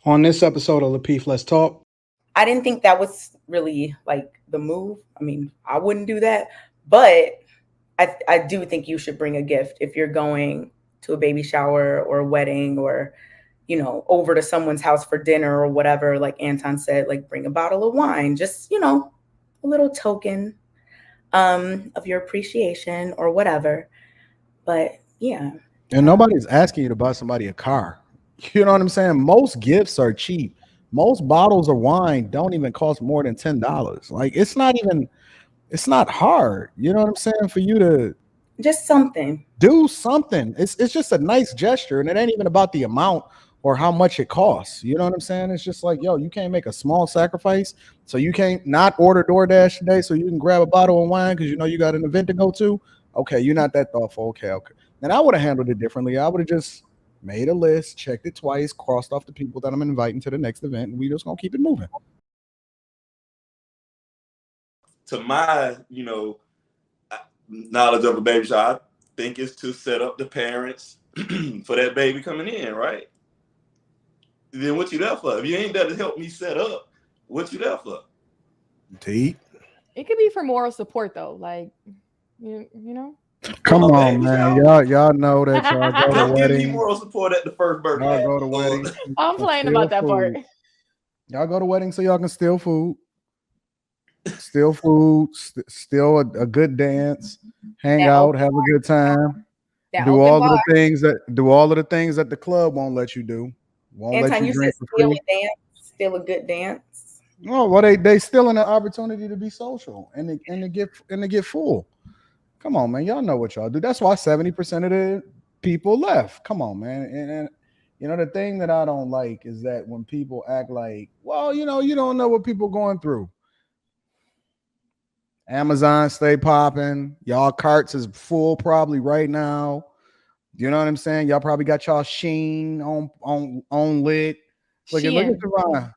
On this episode of Lapeef, Let's Talk. I didn't think that was really like the move. I mean, I wouldn't do that, but I do think you should bring a gift if you're going to a baby shower or a wedding or, over to someone's house for dinner or whatever. Like Anton said, like bring a bottle of wine, just, a little token of your appreciation or whatever. But yeah. And nobody's asking you to buy somebody a car. You know what I'm saying? Most gifts are cheap. Most bottles of wine don't even cost more than $10. Like it's not hard. You know what I'm saying? For you to just do something. It's just a nice gesture, and it ain't even about the amount or how much it costs. You know what I'm saying? It's just like, yo, you can't make a small sacrifice. So you can't not order DoorDash today so you can grab a bottle of wine because you know you got an event to go to. Okay, you're not that thoughtful. Okay. Then I would have handled it differently. I would have just made a list, checked it twice, crossed off the people that I'm inviting to the next event, and we just gonna keep it moving. To my, knowledge of a baby shower, I think it's to set up the parents for that baby coming in, right? Then what you there for? If you ain't there to help me set up, what you there for? Tea. It could be for moral support though, like you know. Come on, man. Y'all know that y'all go to weddings. Give me moral support at the first birthday. Y'all go to weddings. I'm playing about that part. Y'all go to weddings so y'all can steal food. Steal food, steal a good dance, hang out, have a good time. Do all of the things that the club won't let you do. Won't let you drink for free. Steal a good dance. Oh, well, they still in an opportunity to be social and to get full. Come on, man. Y'all know what y'all do. That's why 70% of the people left. Come on, man. And the thing that I don't like is that when people act like, well, you don't know what people going through. Amazon stay popping. Y'all carts is full probably right now. You know what I'm saying? Y'all probably got y'all Sheen on lit. Look at the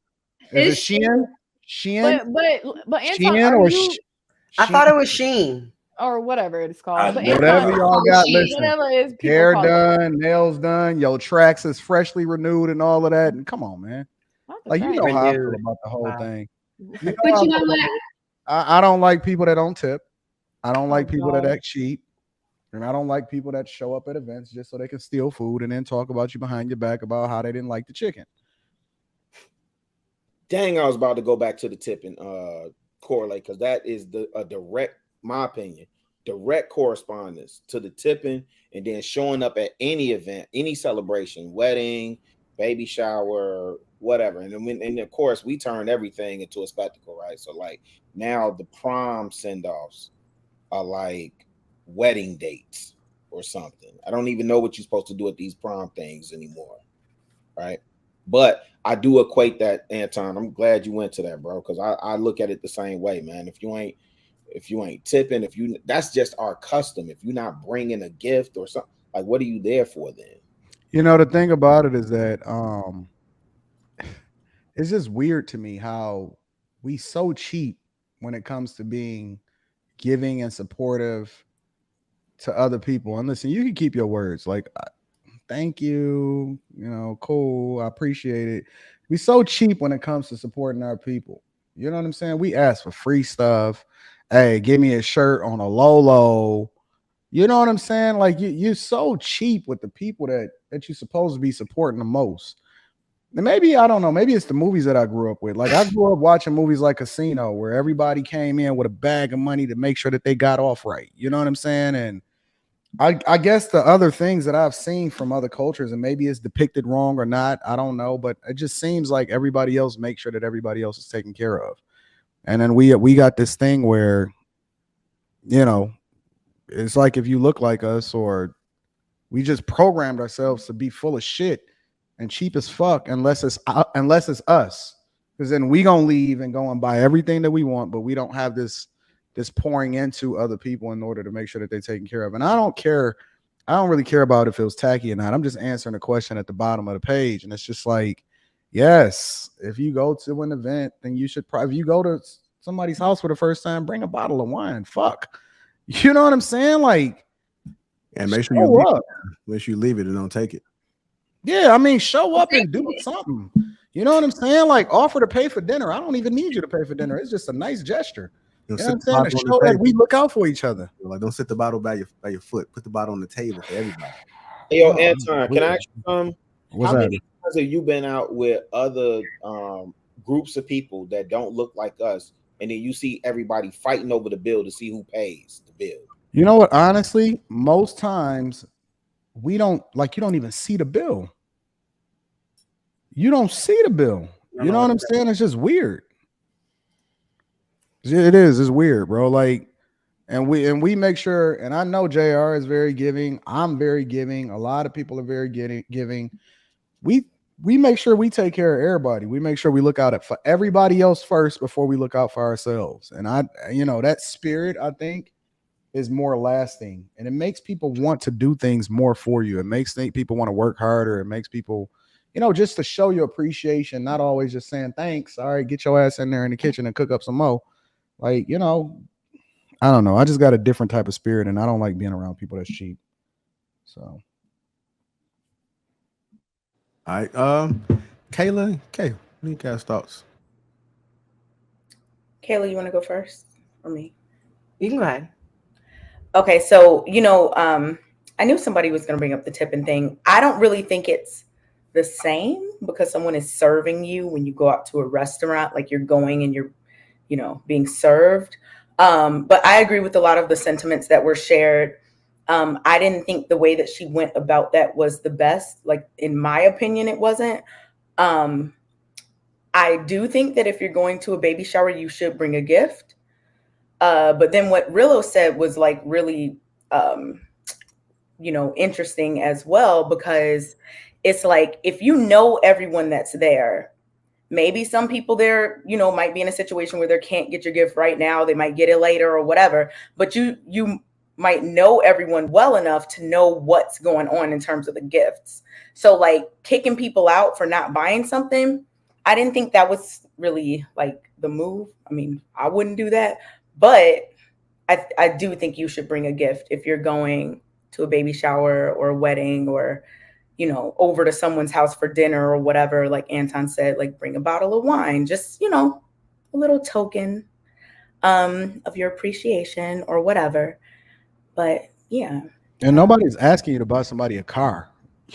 Is it Shein? Shein? But Shein or I thought it was Sheen. Or whatever it's called. Whatever y'all got, listen. Whatever is hair done, nails done, your tracks is freshly renewed and all of that. And come on, man. Like you know how I feel about the whole thing. But you know what? I don't like people that don't tip. I don't like people that act cheap. And I don't like people that show up at events just so they can steal food and then talk about you behind your back about how they didn't like the chicken. Dang, I was about to go back to the tipping correlate because that is a direct, my opinion, direct correspondence to the tipping and then showing up at any event, any celebration, wedding, baby shower, whatever. And of course, we turn everything into a spectacle, right? So like now the prom send-offs are like wedding dates or something. I don't even know what you're supposed to do at these prom things anymore, right? But I do equate that, Anton. I'm glad you went to that, bro, because I look at it the same way, man. If you ain't tipping, that's just our custom. If you're not bringing a gift or something, like what are you there for then? The thing about it is that it's just weird to me how we so cheap when it comes to being giving and supportive to other people. And listen, you can keep your words. Like, thank you, cool, I appreciate it. We so cheap when it comes to supporting our people. You know what I'm saying? We ask for free stuff. Hey, give me a shirt on a Lolo. You know what I'm saying? Like you're so cheap with the people that you're supposed to be supporting the most. And maybe, I don't know, maybe it's the movies that I grew up with. Like I grew up watching movies like Casino where everybody came in with a bag of money to make sure that they got off right. You know what I'm saying? And I guess the other things that I've seen from other cultures, and maybe it's depicted wrong or not, I don't know, but it just seems like everybody else makes sure that everybody else is taken care of. And then we got this thing where, it's like if you look like us, or we just programmed ourselves to be full of shit and cheap as fuck unless it's us, because then we gonna leave and go and buy everything that we want, but we don't have this pouring into other people in order to make sure that they're taken care of. And I don't really care about if it was tacky or not. I'm just answering a question at the bottom of the page, and it's just like, yes, if you go to an event, then you should probably, if you go to somebody's house for the first time, bring a bottle of wine. Fuck, you know what I'm saying? Like, and make sure you leave it and don't take it. Yeah, I mean, show up and do something. You know what I'm saying? Like offer to pay for dinner. I don't even need you to pay for dinner. It's just a nice gesture. You know what I'm saying? To show that we look out for each other. Like, don't sit the bottle by your foot. Put the bottle on the table for everybody. Hey, yo, Anton, can I ask you something? What's How that? many times have you been out with other groups of people that don't look like us, and then you see everybody fighting over the bill to see who pays the bill? You know what? Honestly, most times we don't like. You don't even see the bill. You don't see the bill. You know what I'm saying? It's just weird. It is. It's weird, bro. Like, and we make sure. And I know JR is very giving. I'm very giving. A lot of people are very giving. We make sure we take care of everybody. We make sure we look out for everybody else first before we look out for ourselves. And that spirit, I think, is more lasting, and it makes people want to do things more for you. It makes people want to work harder. It makes people, just to show your appreciation, not always just saying thanks. All right, get your ass in there in the kitchen and cook up some more. Like, I don't know. I just got a different type of spirit, and I don't like being around people that's cheap. So, all right, Kayla, what do you guys' thoughts? Kayla, you want to go first or me? You can go ahead. Okay, so I knew somebody was going to bring up the tipping thing. I don't really think it's the same because someone is serving you when you go out to a restaurant, like you're going and you're, being served. But I agree with a lot of the sentiments that were shared. I didn't think the way that she went about that was the best. Like, in my opinion, it wasn't. I do think that if you're going to a baby shower, you should bring a gift. But then what Rillo said was like really, interesting as well, because it's like, if everyone that's there, maybe some people there, might be in a situation where they can't get your gift right now. They might get it later or whatever, but you might know everyone well enough to know what's going on in terms of the gifts. So like kicking people out for not buying something, I didn't think that was really like the move. I mean, I wouldn't do that, but I do think you should bring a gift if you're going to a baby shower or a wedding or, over to someone's house for dinner or whatever. Like Anton said, like bring a bottle of wine, just, a little token of your appreciation or whatever. But yeah. And nobody's asking you to buy somebody a car.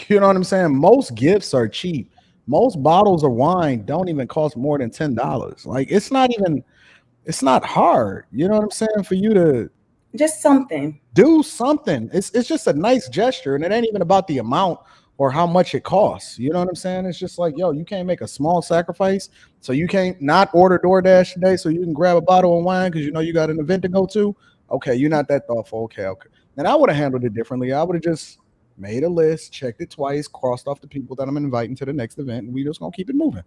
You know what I'm saying? Most gifts are cheap. Most bottles of wine don't even cost more than $10. Like, it's not hard. You know what I'm saying? For you to just do something. It's just a nice gesture, and it ain't even about the amount or how much it costs. You know what I'm saying? It's just like, yo, you can't make a small sacrifice. So you can't not order DoorDash today so you can grab a bottle of wine because you got an event to go to. Okay, you're not that thoughtful. Okay. Then I would have handled it differently. I would have just made a list, checked it twice, crossed off the people that I'm inviting to the next event, and we just gonna keep it moving.